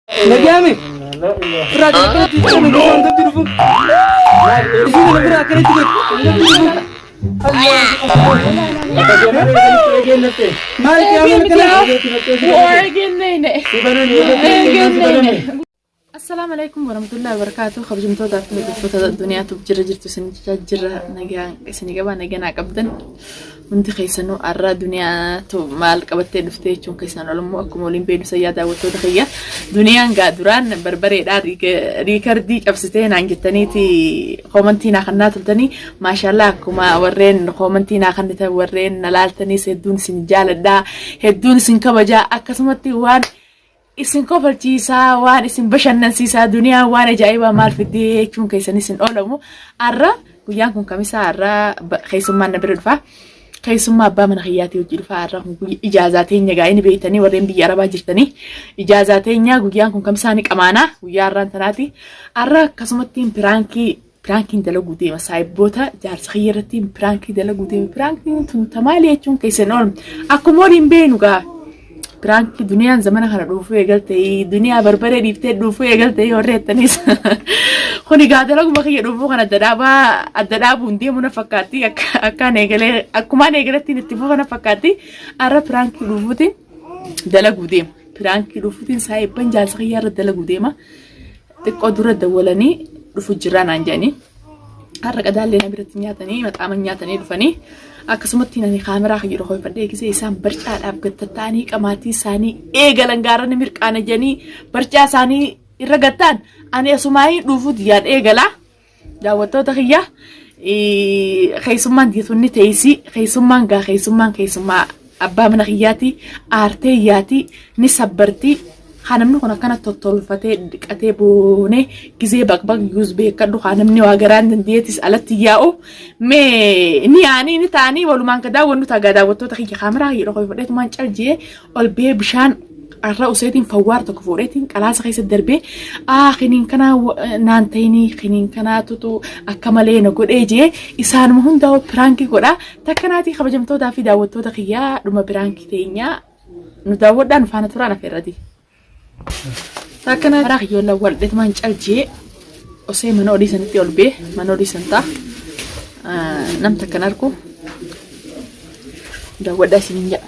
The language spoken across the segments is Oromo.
نجامي راجع كنت تقول أنت تدرفون إذا نبرة كنت تقول مالك يا مالك السلام عليكم ورحمة الله وبركاته. خبز متوضع في الفتاة الدنيا تبجر جرت سنجر نجا سنجابا نجنا قبضن وانت خيسنو أرى دنيا تو مال قبضتين دفتي چون خيسنو لمو أكملين بينو سيادة وتودخية دنيا قادران بربري دار ريكاردي أبستين عن جتنيتي قومنتينا خنات التاني ما شاء الله كما ورين قومنتينا خنتا ورين نلالتني سيدون سنجال دا هدون سنكبجا أكسمتي وان isin kofalchiisa waan isin bashannansiisa duniyaa waan ajaa'ibaa maal fidee jechuun keessan isin oolamu arra guyyaan kun kamisa arra keessummaan na bira dhufa keessummaa abbaa mana kiyyaatii hojii dhufa arra ijaazaa teenya gaa'ini beeytanii warreen biyya arabaa jirtanii ijaazaa teenya guyyaan kun kamisaa ni qamaana guyyaa arraan tanaati arra akkasumattiin piraankiin dalaguu deema saayibboota jaarsa kiyyarrattiin piraankii dalaguu deema piraankiin tun tamaalee jechuun keessan oolamu akkuma waliin beenu gaa prank duniyaan zamana kana dhufu eegaltee duniyaa barbaree dhiiftee dhufu eegaltee horreettanis kuni gaadala kuma kiyya dhufu kana adda dhaabuun deemuna fakkaatti akkaan eegalee akkumaan eegaletti itti fufana fakkaatti arra prank dhufuutiin dalaguu deema prank dhufuutiin saayibban jaalsa kiyyaa irra dalaguu deema xiqqoo dura dawwalanii dhufu jiraan aan jedhanii har'a qadaallee na biratti nyaatanii maxaaman nyaatanii dhufanii akkasumatti nani kaameraa kan jedhu hoifadhee gisee isaan barcaadhaaf gattataanii qamaatii isaanii eegalan gaarani mirqaana jedhanii barcaa isaanii irra gattaan ani asumaayii dhuufuut yaad eegalaa daawwattoota kiyya keessummaan diitunni teessii keessummaa abbaa mana kiyyaati aartee iyyaati ni sabbartii hanamni kun akkana tottolfatee dhiqatee boonee gizee baqbaq yuuz beekadhu hanamni waa garaan dandeettis alatti yaa'u mee ni yaanii ni taanii walumaan ka daawwannu tagaa daawwattoota kiyya kaameraa jedhu hoifadheetumaan caljee ol bee bishaan arra useetiin fawwaar tokko fuudheetiin qalaasa keessatti darbee kiniin kanaa naan ta'inii kiniin kanaa tutu akka malee na godhee jee isaanuma hundaa'u piraankii godhaa takkanaatii kabajamtootaa fi daawwattoota kiyyaa dhuma piraankii teenyaa nu daawwadhaan faana turaan afeerrati. Takkana raak yolla waldet man calje osee mana odii sanitti ol bee mana odii santaa nam takkanarku daawwadhaa isiniin jedha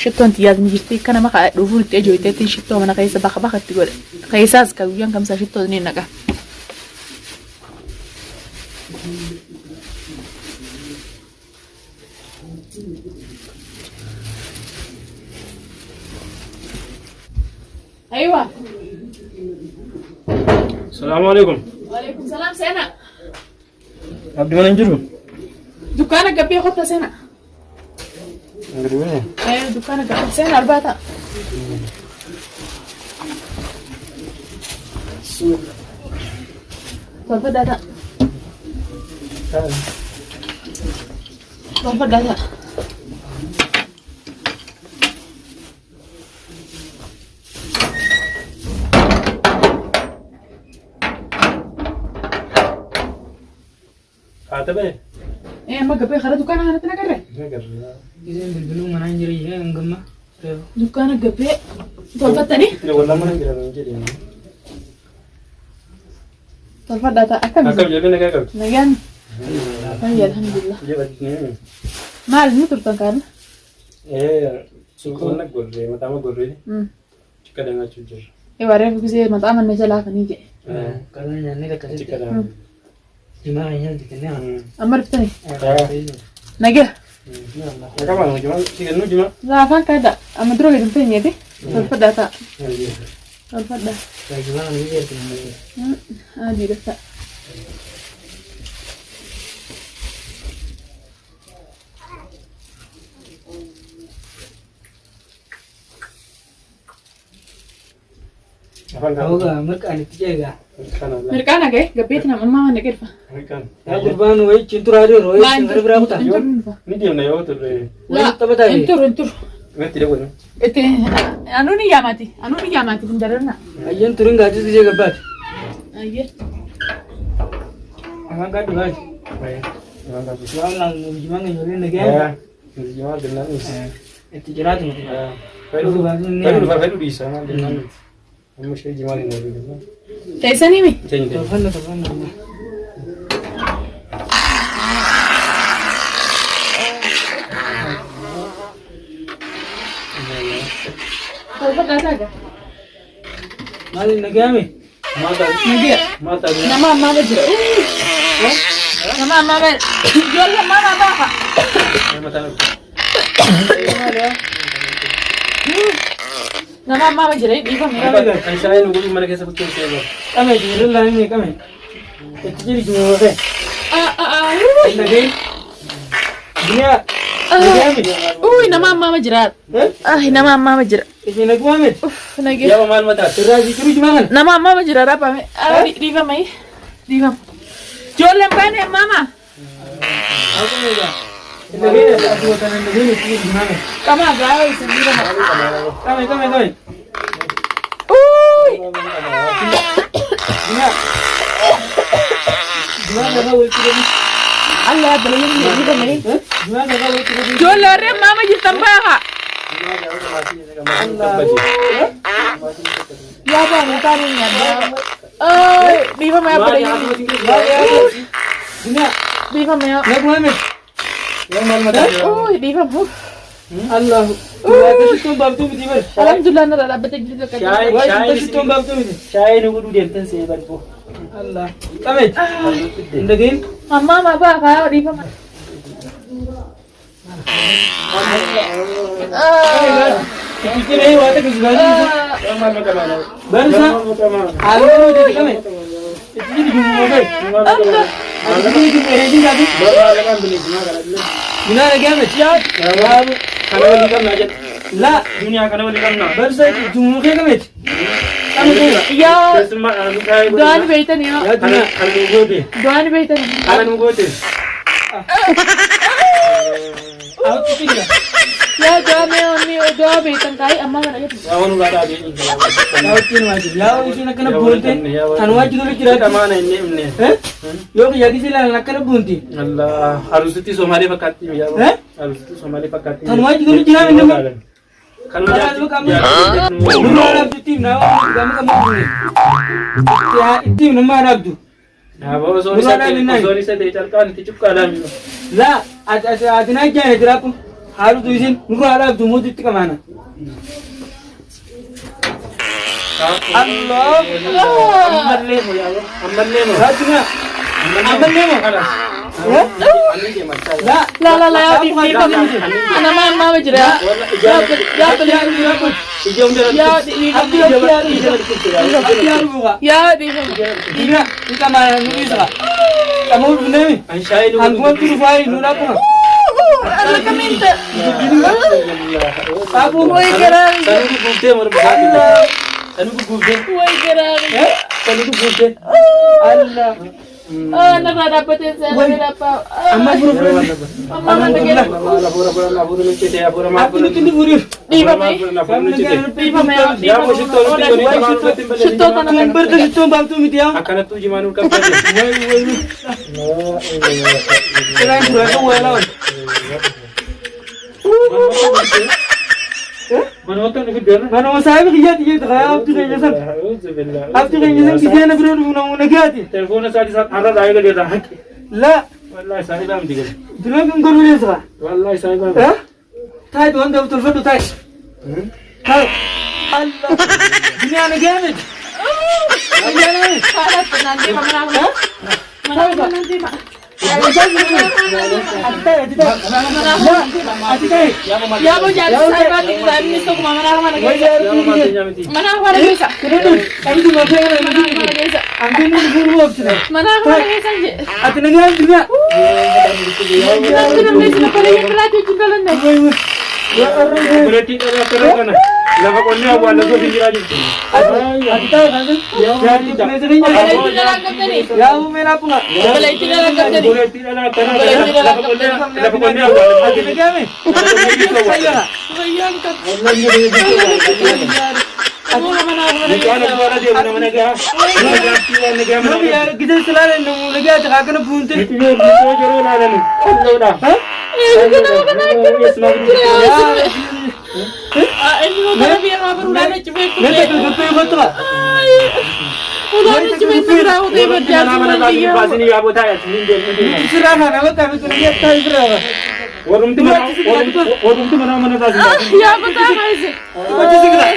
shittoon tiyyaatni jirti kana maka dhufuun itti ajooyiteetti shittoo mana keessa baqa itti godhe keessaas ka guyyaan kamsaa shittoo ni naqa أيوة. السلام عليكم. وعليكم السلام سنة. عبد المنعم جرو. دكانك قبل خطة سنة. قريبين. إيه دكانك قبل سنة أربعة. تفضل ده. تفضل ده. كاتبه إيه ما قبل خلاص دكانك أنا تنقرر. إذا بالبلو ما نجري هي إنجما. دكانك قبل تفضل تاني. والله ما نقدر نجري. تفضل ده أكمل. أكمل جبنا كأكمل. نجان. طيب الحمد لله. جبت ما علم ترتان كان. إيه سوكونا قرّي ما تام قرّي. كذا نجوج. إيه وارف بزي ما تام النجلا فنيجي. كذا يعني لك كذا. جماعة يعني كنا. أمر بتاني. نجح. كمان جماعة كذا جماعة. لا فان كذا أما دروي دمتين يدي. تفضل ده. تفضل ده. جماعة نيجي كنا. هذه ده. هوغا مركان تجيغا مركانا كي قبيتنا ماما نقرفه يا قربان وي چنترادو روي سنغربرا بتا ميديم نا يوتر لا انتر متي لغون ete anuni yamati bundarana ayyan turinga ati tijega bat ayye amanga dugai wala mujimanga yore nege mujimanga dinna eti jeratu Faidu bisa مش هيجي مالي نبي. تيسني مي. تفنن. طيب كذا. مالي نجامي. ما تابي. نجيا. ما تابي. ما بجرا. ما بجرا. جل ما باها. ما تابي. ما بجرا دي فهم. أنا شايل نقول ما نكسب كل شيء. كم يجي الله يني كم. تجي جموع ده. نجيم. دنيا. نجامي. أوه ما بجرا. ما بجرا. إيش نجوامي. نجي. يا مال متى. تراجع كروج مال. ما بجرا رابع مي. دي فهم أي. دي فهم. جل لمباني ماما. Aku mega. Ini aku akan ini gimana? Kama gawe sendiri ma. Kami. Uy. Gimana kau itu? Allah beliin ni ba mai? Gimana kau itu? Jolare mama ji tambaha. Allah. Ya ba ni tani ngada. Ay, di ba mai beliin? Gimana? Di ba mai? Nagwamit. Yang mal mata. Uy, di ba mo? Allah. Kita tuh bab tuh mesti ber. Alhamdulillah na dapat gitu kan. Kita tuh bab tuh mesti. Saya nunggu dulu dia tensi berpo. Allah. Kami. Indagin. Mama ba ka di ba? Pikir ini waktu kesukaan. Yang mal mata mana? Bersa. Alu jadi kami. Itu jadi gimana deh? Allah. Ini jadi jadi. Berlalu beli gimana lagi amat? Ya. Kalau beli kan aja. Lah, dunia kalau beli kan. Bersa itu jumlah kami. Kamu tuh. Ya. Semua anu kayak. Doan beitan ya. Ya dunia kalau nunggu deh. Doan beitan. Kalau nunggu deh. Aku tuh tidak. Ya doa me doa beitan kai amma mana gitu. Aku nunggu ada di ini. Aku tin lagi. Ya itu nak kena bunti. Anu aja dulu kira kemana ini. Yo jadi sila nak kena bunti. Allah harus itu somali pakati ya. Harus itu somali pakati. Anu aja dulu kira ini. Kalau jadi kamu Arab tu tim na kamu bunti. Ya tim nama Arab tu. Nah, bawa sorry saya dicarkan ticup kalam. Lah, ada naik jangan terapun. Harus tu izin. Nunggu Arab tu mau itu ke mana? Allah. Ambar lemo ya Allah. Ambar lemo. Hatinya. Ambar lemo kalas. La di ana ma bajra ya beli ya di Iya, kita mana nulis lah. Kamu benar? Aku tuh file nuna apa? Allah kaminta Aku woi gerang Sanu bukti merbak. Sanu bukti. woi gerang Sanu bukti. Allah. Nagadapatin sa apa? Amma pura-pura. Amma nagera. Aku itu diburi. Di ba may? Di ba may? Ya mo shito Shito ka na. Number to shito bang tu mitiya. Akala tu jimanul ka pwede. Kaya pura ko wala. Manoto ni video na. Mana masabi kaya tiya kaya up to kanya sab. Up to kanya sab kiya na bro na gati. Telephone sa di sa ara dai ga deta. La Wallahi sai bam digal. dunia kung gano niya sa. Wallahi sai bam. Ha? Tayo doon daw tulfan do tayo. Tayo. Allah. Dunia na gamit. Dunia na. Kalat nanti mamana. Mana ba nanti ma? Ati Ya mo jadi saya ba di dalam ni sok mamana mana gesa. Mana mana gesa. Kami di mana Mana gesa. Angin ni buru opsina. Mana mana gesa je. Ati nangyari dunia. Nanti namin sila pala yung plato yung galon na. Ya orang. Berarti ada kerana. Laka ko niya wala ko hindi rajin. Ati tayo kan? Ya tidak. Wala yung tinalagam na ni. Ya umena po nga. Wala yung tinalagam na ni. Berarti ada kerana. Laka ko niya wala. Ati nangyari. Saya. Ayan ka. Ako naman ako na. Ito ano wala dia mana ga. Nabi ya kita selalu nung lagi at saka na punta. Ito jero na lang. Ano na? Eh, ganawa ka na. Ya. إني هو ترى بيا ما بروح أنا جبت Nanti tutup itu lah. ولا أنا جبت برا وده بدي Bahasa ini apa tanya? Serah mana kami tu lihat tahu serah. Orang tu mana tadi? يا بتاع هذي Macam tu lah.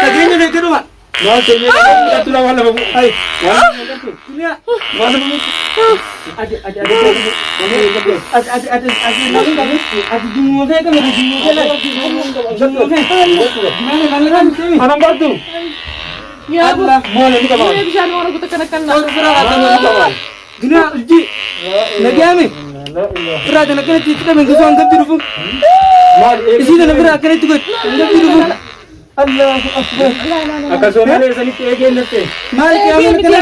Tadi ni nak tu mah. Nah, saya tu lah wala babu. Ay, ini Wala babu. ada jumlah kan ada jumlah lah. Mana kan tu? Anam batu. يا أبو Mana ni kawan? أنا بيجان ورا كنت كنا Kalau serah kata Guna uji. Lagi kami. Serah jangan kena kita mengkusu anggap dulu. Isi dah nak kena itu kot. Anggap dulu. Allah Akbar. Akan somali sani tu again nanti. Mari kami kena.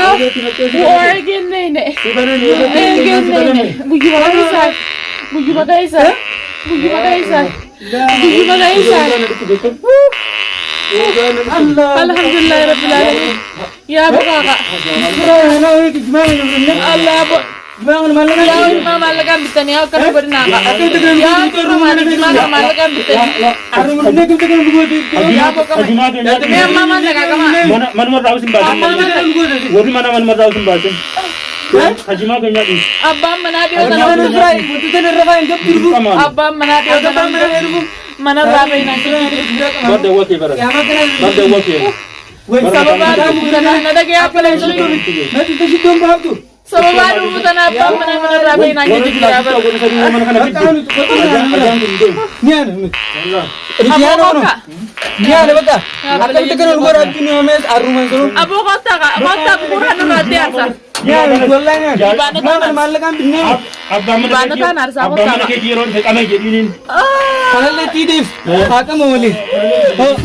وأرجع نينه Ibarat ni. أرجع نينه بيجي بقى يسار بيجي بقى يسار بيجي بقى يسار بيجي بقى يسار Allah. Alhamdulillah Rabbil Alamin. Ya Abu Kaka. Serah nak ini gimana ni? Allah Abu. Gimana malam Ya ni? Imam malakan bitani aku kan bernama. Aku tu kena Ya Imam gimana malakan bitani. Arum ni kita kena buat itu. Ya Abu Kaka. Ya Mama nak kama. Mana tahu simbasan. Wodi mana tahu simbasan. Hajima kanya ni. Abba mana dia Mana orang. serah? Itu tu serah anggap dulu. Abba mana dia orang. Mana rabai nanti. Bada wake barat. Yang mana? Bada wake. Sabab baru bukan ada ke apa lagi. Nanti tu situ apa tu? Sabab baru bukan apa mana rabai nanti jadi apa. Ni ada. Ini ada orang. Ni ada betul. Akan kita kena luar hati ni ames aruman tu. Abu kota bukan nanti asal. Ni ada jual lain. Mana malam kan bini. Abba Bana kan harus aku Abba tahu. mana ke jiron se kami jadi ni. Kalau leti deh. Akan mau beli. Oh.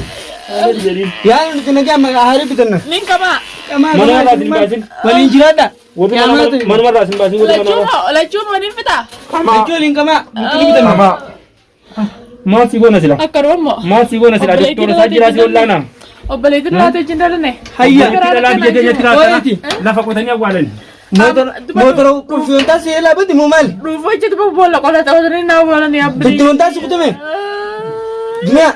Yang itu kena kita hari kita nak. Ning kama. Mana ada simbasan? Malin jirada. Wodi Yang mana tu? mana simbasan wodi mana. Lecu ni fita. Itu link kama. Itu kita nak. Ma sigona sila. Akaromo. Ma sigona sila. Doktor sajira si ullana. Obale itu nanti jendela ne. Hayya. Kita lagi jadi Oh, tirata. itu. Lafa ko tanya walan. Motor konfiuntas sih lah betul momal. Rufo itu tu bola kalau tahu dari nawa bola ni abdi. Konfiuntas itu tu Gina,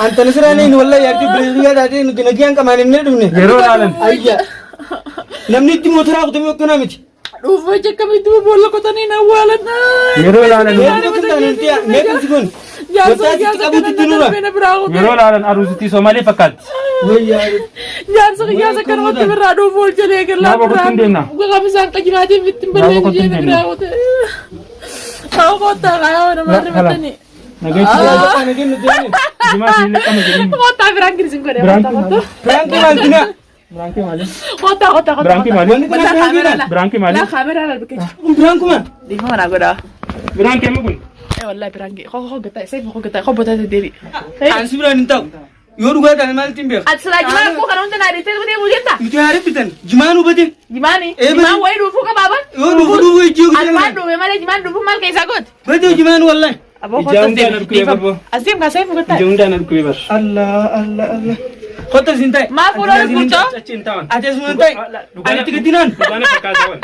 antara serana ini wallah ya tu beli tadi nak yang kemarin ni tu ni. Jero lalan. Ayah. Namni tu motor aku tu aku nak mesti. Rufo itu kami tu bola kau tadi nawa bola na. Jero lalan. Ni tu kita nanti ya, ni kan sikun. Jangan sekian berau. Jero lalan arusuti Somali fakat. Oh ya. Jangan sekian waktu beradu bol jadi kerana. Napa kau tundeng na? Gua kami sangka jemaat itu timbal jadi berau. Kau kota kau nama mana ni? Nagay Apa ni ni tu ni? Jima sila kami jadi. Kota berangkir singkong dia. Berangkat mana Gina? Berangki mali. Kota. Berangki mali. Mana kamera lah. Berangki mali. Lah kamera lah begitu. Berangkat mana? Di mana aku dah? Berangki mo kun. Wallahi berangkir. Kau getai. Saya kau getai. Kau betul diri. Ansi berani tahu. Yoru gua dah mal timber. Selagi mana aku kan untuk nari itu dia boleh tak? Itu hari pitan. Jumanu beti. Gimana? Gimana? Wai rufu ka baba? Yoru itu. Alman rufu mana gimana rufu mal kayak sagut? Betul jumanu wallahi. Abo Ijam dia nak kuih apa? Asim ka saya getai. Junda nak kuih bar. Allah. Kota sintai. Ma pura kurco? Cintawan. Ada sintai. Ada tiga tinan. Bagaimana pekasawan?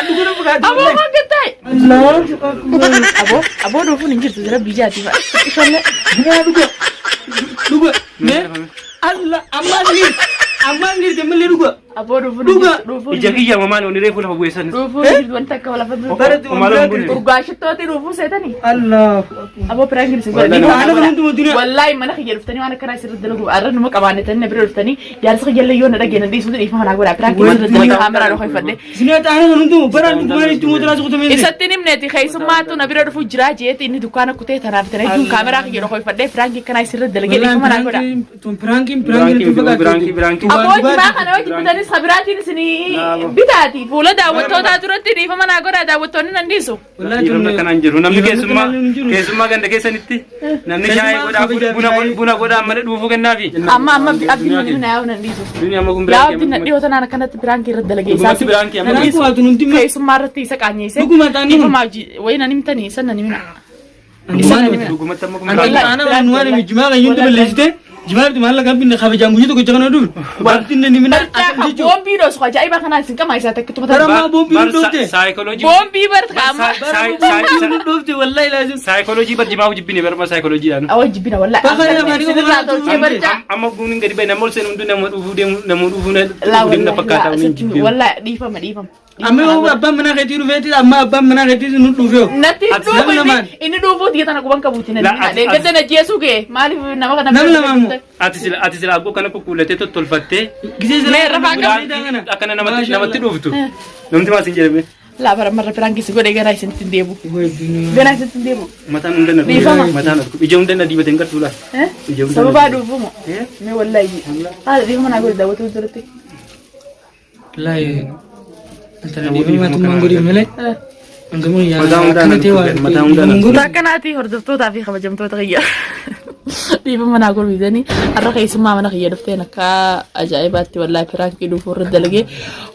Anu guna bekat. Abo kau getai. Allah. Abo rufu ninjir tu jera bija tiba. Isole. Guna duga. Ne? Allah aman ni demel duga. Abo rufu Duga. Ijaki ya mama ni refu la buesan. Rufu ninjir tuan tak kau lapan rufu. Barat tu Malam boleh. Urgash tu ati rufu saya tani. Allah. Abo perangkir sih. Ana kan tu dunia. Wallahi mana khiyar فتني وانا كنا يصير دلو أرد نمك أبانة تاني برير فتني جالس خيال لي يوم نرجع ندي سودي إفهم أنا أقول أبراك ما تدري كاميرا روح يفرد Sini ada anak tu beran tu mari tu mudah tu tu mesti. إستني منتي خير سما تو نبي رفو جرا جيت إني دكانة كتير ترى ترى تو كاميرا خيال روح يفرد فرانكي كنا يصير دلو جالس إفهم أنا أقول tu perangkim tu Berangki. أبو جماعة أنا وجد بدني صبراتي نسني بداتي فولا دعوة تو تاتورتي إفهم أنا أقول دعوة توني ننديسو Iram kan anjir. Namni kesuma ganda kesanitti. Namni shai buna goda amale dufu kennafi. أما أبدي من هنا وننديسو Dunia ma gum يا berangki. أبدي ندي هو أنا كنت برانكي رد دلو Gumati جالس berangki amma. Aku waktu nanti كيس مرتي سكاني سه Dugu mata ni. إفهم أجي وين أنا متني سنة نمنا Gumata ma gum Anak berangki. anak manual ni cuma kan yuntu beleste. Jimaarti maal laga binne kabajaan guyyaa tokko jagana duun. Wanti inni mina Barjaa boombii dhoos kwa ajaa'iba kanaa isin qamaa isaa takkitu Bara maa boombii dhufte. Psychology. boombii barqaama Dhufte wallahi laazim. Psychology barjimaa wajjibine barma psychology dhaan. awwa jibbina wallaahi Bakka namaanii sinirraa tolchee barjaa Amma guuniin gadi bahe namoota seen hunduu nama dhufuu deemu nama dhufuu laa na fakkaata waliin jibbee. wallaahi dhiifama Amma yoo abbaan manaa keetii dhufeeti amma abbaan manaa keetii nu dhufeeyo. natti dhufu inni dhufu diya tana quban qabuuti na deeggadda na jeesuu gee maaliif nama kana Nama lamamu. Ati sila aggoo kana kukkuulatee tottolfattee Gisee Mee rafaa akkana namatti dhuftu. Namni maas hin jedhame. laa bara marra firaan keessi godhee garaa isinitti hin deebu ganaa isinitti hin deebu Mataan hunda na Dhiifama. mataan ija hunda na diibateen gartuu laa. Ija hunda sababaa dhufumo mee wallaahi haala dhiifama naa godhe daawwatuu duratti Wallahi. Antara dhiifama tummaan godhi malee. Angamuun Mataa hundaan mataa hundaan. Takkanaati hordoftootaa fi kabajamtoota kiyya. Dhiifama naa godhiisanii har'a keessummaa mana kiyya dhuftee akka ajaa'ibaatti wallaahi firaankii dhufuu irra dalagee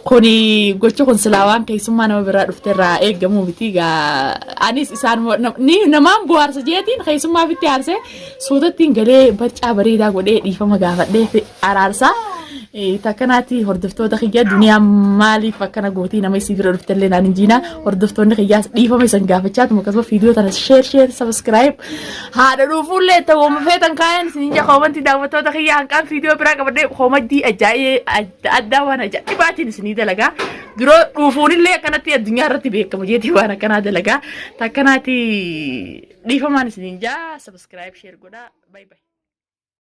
kuni gocha kun silaa waan keessummaa nama biraa dhuftee irraa eegamuu miti anis isaan namaan bu'aarsa jeetiin keessummaa fitti aarsee suutattiin galee barcaa bareedaa godhee dhiifama gaafadhee araarsaa. Takkanaati hordoftoota kiyya duniyaa maaliif akkana gootii nama isii bira dhuftallee naan injiina hordoftoonni kiyyaas dhiifama isan gaafachaatu akkasuma viidiyoo tana share subscribe haadha dhufuullee ta'uu feetan kaayan isin koomantii daawwattoota kiyya hanqaan viidiyoo biraa qabadhee koomantii addaa waan ajaa'ibaatiin isinii dalagaa duroo dhufuunillee akkanatti addunyaa irratti beekamu jeetii waan akkanaa dalagaa takkanaati dhiifamaan isiniin jaa subscribe share godhaa bye bye.